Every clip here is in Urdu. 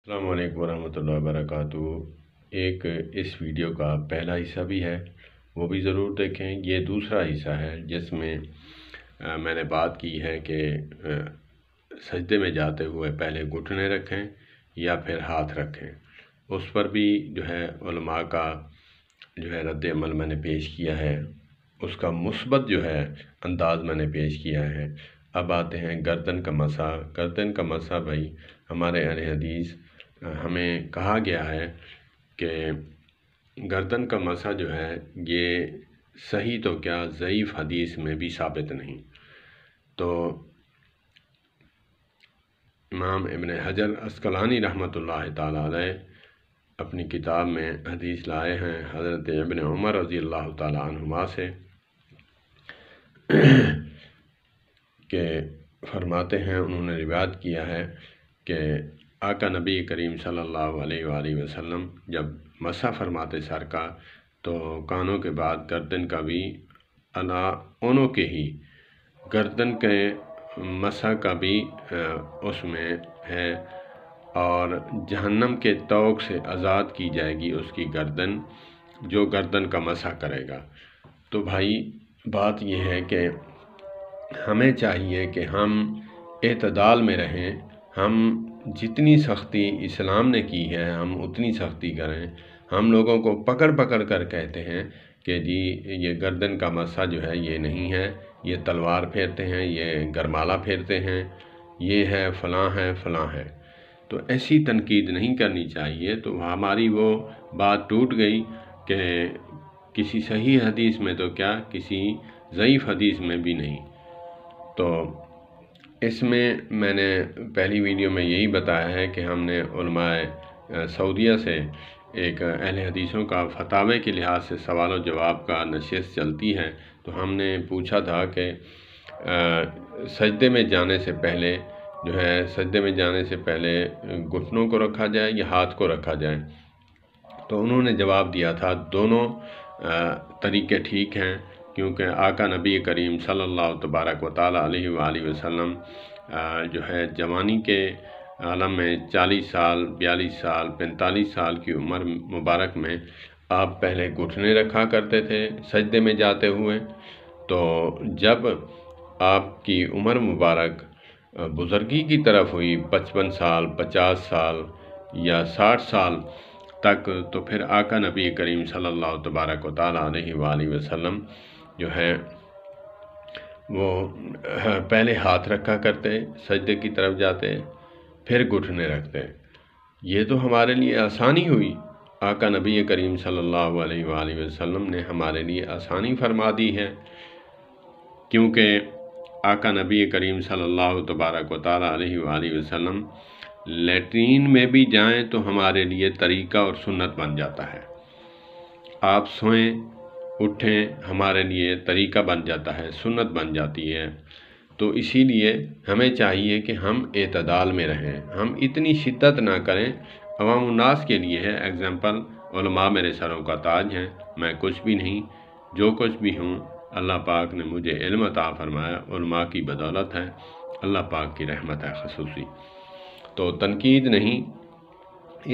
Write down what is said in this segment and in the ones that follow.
السلام علیکم ورحمۃ اللہ وبرکاتہ۔ ایک اس ویڈیو کا پہلا حصہ بھی ہے، وہ بھی ضرور دیکھیں۔ یہ دوسرا حصہ ہے جس میں میں نے بات کی ہے کہ سجدے میں جاتے ہوئے پہلے گھٹنے رکھیں یا پھر ہاتھ رکھیں۔ اس پر بھی جو ہے علماء کا جو ہے رد عمل میں نے پیش کیا ہے، اس کا مثبت جو ہے انداز میں نے پیش کیا ہے۔ اب آتے ہیں گردن کا مسح۔ گردن کا مسح بھائی ہمارے اہل حدیث ہمیں کہا گیا ہے کہ گردن کا مسح جو ہے یہ صحیح تو کیا ضعیف حدیث میں بھی ثابت نہیں۔ تو امام ابن حجر عسقلانی رحمۃ اللہ تعالی علیہ اپنی کتاب میں حدیث لائے ہیں حضرت ابن عمر رضی اللہ تعالی عنہما سے کہ فرماتے ہیں، انہوں نے روایت کیا ہے کہ آقا نبی کریم صلی اللہ علیہ وآلہ وسلم جب مسح فرماتے سر کا تو کانوں کے بعد گردن کا بھی اونوں کے ہی گردن کے مسح کا بھی اس میں ہے، اور جہنم کے طوق سے آزاد کی جائے گی اس کی گردن جو گردن کا مسح کرے گا۔ تو بھائی بات یہ ہے کہ ہمیں چاہیے کہ ہم اعتدال میں رہیں، ہم جتنی سختی اسلام نے کی ہے ہم اتنی سختی کریں۔ ہم لوگوں کو پکڑ پکڑ کر کہتے ہیں کہ جی یہ گردن کا مسح جو ہے یہ نہیں ہے، یہ تلوار پھیرتے ہیں، یہ گرمالہ پھیرتے ہیں، یہ ہے فلاں ہے فلاں ہے۔ تو ایسی تنقید نہیں کرنی چاہیے۔ تو ہماری وہ بات ٹوٹ گئی کہ کسی صحیح حدیث میں تو کیا کسی ضعیف حدیث میں بھی نہیں۔ تو اس میں نے پہلی ویڈیو میں یہی بتایا ہے کہ ہم نے علماء سعودیہ سے ایک اہل حدیثوں کا فتاوے کے لحاظ سے سوال و جواب کا نشست چلتی ہے، تو ہم نے پوچھا تھا کہ سجدے میں جانے سے پہلے جو ہے سجدے میں جانے سے پہلے گھٹنوں کو رکھا جائے یا ہاتھ کو رکھا جائے۔ تو انہوں نے جواب دیا تھا دونوں طریقے ٹھیک ہیں، کیونکہ آقا نبی کریم صلی اللہ تبارک و تعالی علیہ وآلہ وسلم جو ہے جوانی کے عالم میں 40 سال 42 سال 45 سال کی عمر مبارک میں آپ پہلے گھٹنے رکھا کرتے تھے سجدے میں جاتے ہوئے۔ تو جب آپ کی عمر مبارک بزرگی کی طرف ہوئی 55 سال 50 سال یا 60 سال تک، تو پھر آقا نبی کریم صلی اللہ تبارک و تعالی علیہ وآلہ وسلم جو ہے وہ پہلے ہاتھ رکھا کرتے سجدے کی طرف جاتے پھر گھٹنے رکھتے۔ یہ تو ہمارے لیے آسانی ہوئی، آقا نبی کریم صلی اللہ علیہ وآلہ وسلم نے ہمارے لیے آسانی فرما دی ہے، کیونکہ آقا نبی کریم صلی اللہ تبارک و تعالی علیہ وآلہ وسلم لیٹرین میں بھی جائیں تو ہمارے لیے طریقہ اور سنت بن جاتا ہے۔ آپ سوئیں اٹھیں ہمارے لیے طریقہ بن جاتا ہے، سنت بن جاتی ہے۔ تو اسی لیے ہمیں چاہیے کہ ہم اعتدال میں رہیں، ہم اتنی شدت نہ کریں۔ عوام الناس کے لیے ہے ایگزامپل، علماء میرے سروں کا تاج ہیں، میں کچھ بھی نہیں، جو کچھ بھی ہوں اللہ پاک نے مجھے علم عطا فرمایا، علماء کی بدولت ہے، اللہ پاک کی رحمت ہے خصوصی۔ تو تنقید نہیں،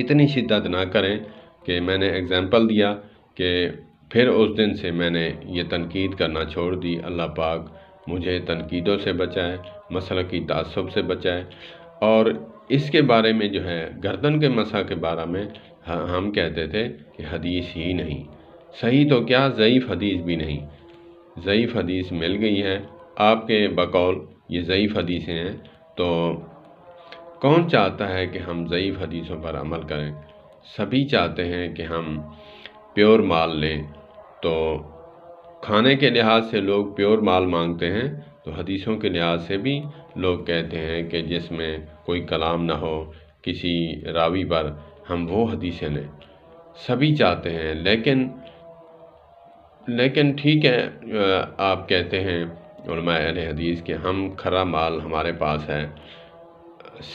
اتنی شدت نہ کریں کہ میں نے ایگزامپل دیا کہ پھر اس دن سے میں نے یہ تنقید کرنا چھوڑ دی۔ اللہ پاک مجھے تنقیدوں سے بچائے، مسلکی تعصب سے بچائے۔ اور اس کے بارے میں جو ہے گردن کے مسح کے بارے میں ہم کہتے تھے کہ حدیث ہی نہیں، صحیح تو کیا ضعیف حدیث بھی نہیں۔ ضعیف حدیث مل گئی ہے آپ کے بقول یہ ضعیف حدیثیں ہیں، تو کون چاہتا ہے کہ ہم ضعیف حدیثوں پر عمل کریں؟ سبھی چاہتے ہیں کہ ہم پیور مال لیں۔ تو کھانے کے لحاظ سے لوگ پیور مال مانگتے ہیں، تو حدیثوں کے لحاظ سے بھی لوگ کہتے ہیں کہ جس میں کوئی کلام نہ ہو کسی راوی پر، ہم وہ حدیثیں لیں۔ سبھی چاہتے ہیں، لیکن ٹھیک ہے، آپ کہتے ہیں علماء اہل حدیث کہ ہم کھرا مال ہمارے پاس ہے،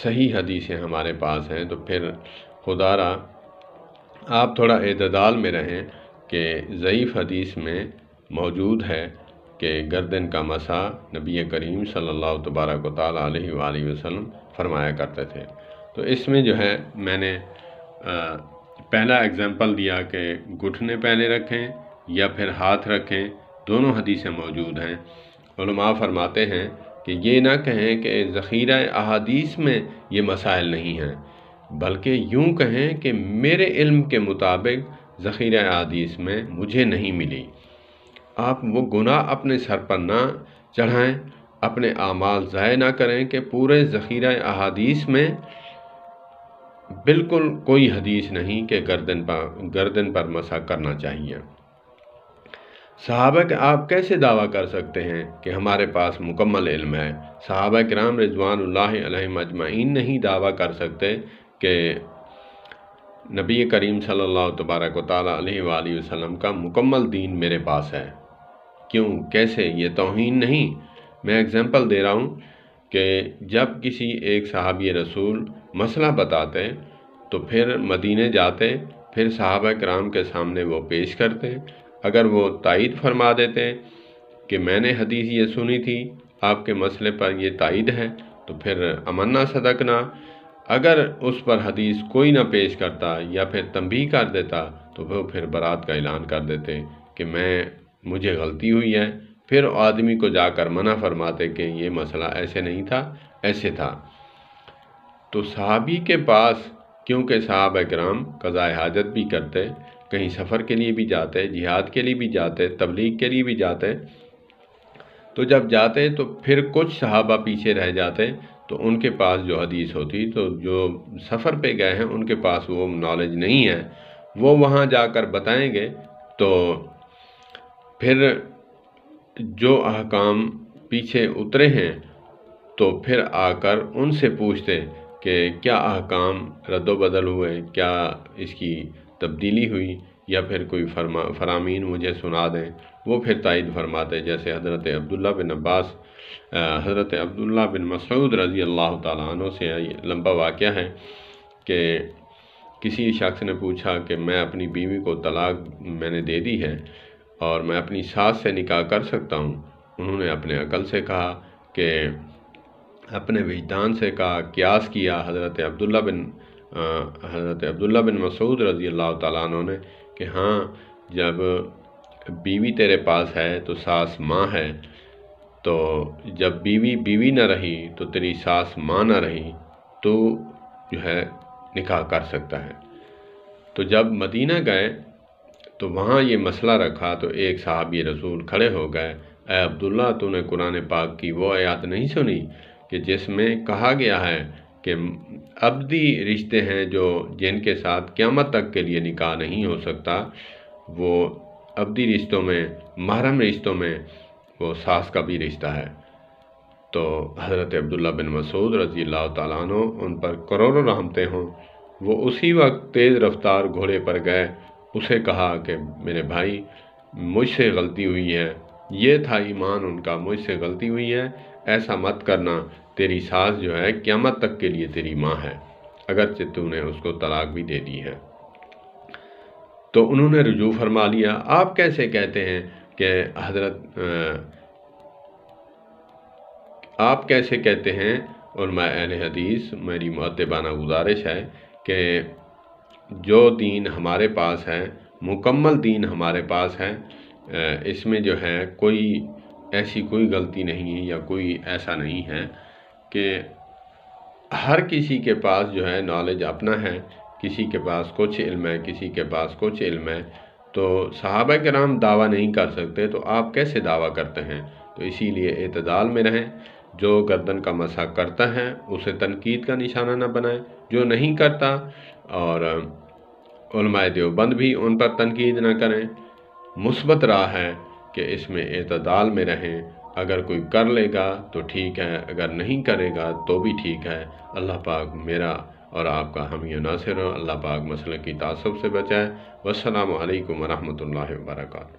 صحیح حدیثیں ہمارے پاس ہیں، تو پھر خدا را آپ تھوڑا اعتدال میں رہیں کہ ضعیف حدیث میں موجود ہے کہ گردن کا مسح نبی کریم صلی اللہ تبارک و تعالی علیہ وآلہ وسلم فرمایا کرتے تھے۔ تو اس میں جو ہے میں نے پہلا اگزامپل دیا کہ گھٹنے پہلے رکھیں یا پھر ہاتھ رکھیں، دونوں حدیثیں موجود ہیں۔ علماء فرماتے ہیں کہ یہ نہ کہیں کہ ذخیرہ احادیث میں یہ مسائل نہیں ہیں، بلکہ یوں کہیں کہ میرے علم کے مطابق ذخیرہ احادیث میں مجھے نہیں ملی۔ آپ وہ گناہ اپنے سر پر نہ چڑھائیں، اپنے اعمال ضائع نہ کریں کہ پورے ذخیرہ احادیث میں بالکل کوئی حدیث نہیں کہ گردن پر مسح کرنا چاہیے۔ صحابہ کہ آپ کیسے دعویٰ کر سکتے ہیں کہ ہمارے پاس مکمل علم ہے؟ صحابہ کرام رضوان اللہ علیہم اجمعین نہیں دعویٰ کر سکتے کہ نبی کریم صلی اللہ تبارک و تعالیٰ علیہ وآلہ وسلم کا مکمل دین میرے پاس ہے۔ کیوں؟ کیسے؟ یہ توہین نہیں۔ میں اگزامپل دے رہا ہوں کہ جب کسی ایک صحابی رسول مسئلہ بتاتے تو پھر مدینے جاتے، پھر صحابہ کرام کے سامنے وہ پیش کرتے، اگر وہ تائید فرما دیتے کہ میں نے حدیث یہ سنی تھی، آپ کے مسئلے پر یہ تائید ہے، تو پھر امنا صدقنا۔ اگر اس پر حدیث کوئی نہ پیش کرتا یا پھر تنبیہ کر دیتا تو وہ پھر برات کا اعلان کر دیتے کہ مجھے غلطی ہوئی ہے، پھر آدمی کو جا کر منع فرماتے کہ یہ مسئلہ ایسے نہیں تھا، ایسے تھا۔ تو صحابی کے پاس، کیونکہ صحابہ کرام قضاء حاجت بھی کرتے، کہیں سفر کے لیے بھی جاتے، جہاد کے لیے بھی جاتے، تبلیغ کے لیے بھی جاتے، تو جب جاتے تو پھر کچھ صحابہ پیچھے رہ جاتے، تو ان کے پاس جو حدیث ہوتی، تو جو سفر پہ گئے ہیں ان کے پاس وہ نالج نہیں ہے، وہ وہاں جا کر بتائیں گے، تو پھر جو احکام پیچھے اترے ہیں تو پھر آ کر ان سے پوچھتے کہ کیا احکام رد و بدل ہوئے، کیا اس کی تبدیلی ہوئی، یا پھر کوئی فرامین مجھے سنا دیں۔ وہ پھر تائید فرماتے، جیسے حضرت عبداللہ بن عباس، حضرت عبداللہ بن مسعود رضی اللہ تعالیٰ عنہ سے لمبا واقعہ ہے کہ کسی شخص نے پوچھا کہ میں اپنی بیوی کو طلاق میں نے دے دی ہے اور میں اپنی ساس سے نکاح کر سکتا ہوں؟ انہوں نے اپنے عقل سے کہا، کہ اپنے وجدان سے کہا، قیاس کیا حضرت عبداللہ بن مسعود رضی اللہ تعالیٰ عنہ نے کہ ہاں، جب بیوی تیرے پاس ہے تو ساس ماں ہے، تو جب بیوی نہ رہی تو تیری ساس ماں نہ رہی، تو جو ہے نکاح کر سکتا ہے۔ تو جب مدینہ گئے تو وہاں یہ مسئلہ رکھا، تو ایک صحابی رسول کھڑے ہو گئے، اے عبداللہ، تو نے قرآن پاک کی وہ آیات نہیں سنی کہ جس میں کہا گیا ہے کہ ابدی رشتے ہیں جن کے ساتھ قیامت تک کے لیے نکاح نہیں ہو سکتا، وہ ابدی رشتوں میں، محرم رشتوں میں وہ ساس کا بھی رشتہ ہے۔ تو حضرت عبداللہ بن مسعود رضی اللہ تعالیٰ عنہ، ان پر کروڑوں رحمتیں ہوں، وہ اسی وقت تیز رفتار گھوڑے پر گئے، اسے کہا کہ میرے بھائی، مجھ سے غلطی ہوئی ہے، یہ تھا ایمان ان کا، مجھ سے غلطی ہوئی ہے، ایسا مت کرنا، تیری ساس جو ہے قیامت تک کے لیے تیری ماں ہے، اگرچہ تو نے اس کو طلاق بھی دے دی ہے۔ تو انہوں نے رجوع فرما لیا۔ آپ کیسے کہتے ہیں کہ آپ کیسے کہتے ہیں، علماء اہل حدیث، میری مؤدبانہ گزارش ہے کہ جو دین ہمارے پاس ہے، مکمل دین ہمارے پاس ہے، اس میں جو ہے ایسی کوئی غلطی نہیں ہے، یا کوئی ایسا نہیں ہے کہ ہر کسی کے پاس جو ہے نالج اپنا ہے، کسی کے پاس کچھ علم ہے، کسی کے پاس کچھ علم ہے، تو صحابہ کرام دعویٰ نہیں کر سکتے، تو آپ کیسے دعویٰ کرتے ہیں؟ تو اسی لیے اعتدال میں رہیں، جو گردن کا مسح کرتا ہے اسے تنقید کا نشانہ نہ بنائیں، جو نہیں کرتا، اور علماء دیوبند بھی ان پر تنقید نہ کریں۔ مثبت راہ ہے کہ اس میں اعتدال میں رہیں، اگر کوئی کر لے گا تو ٹھیک ہے، اگر نہیں کرے گا تو بھی ٹھیک ہے۔ اللہ پاک میرا اور آپ کا حامی و ناصر ہو، اللہ پاک مسلک کی تعصب سے بچائے۔ والسلام علیکم ورحمۃ اللہ وبرکاتہ۔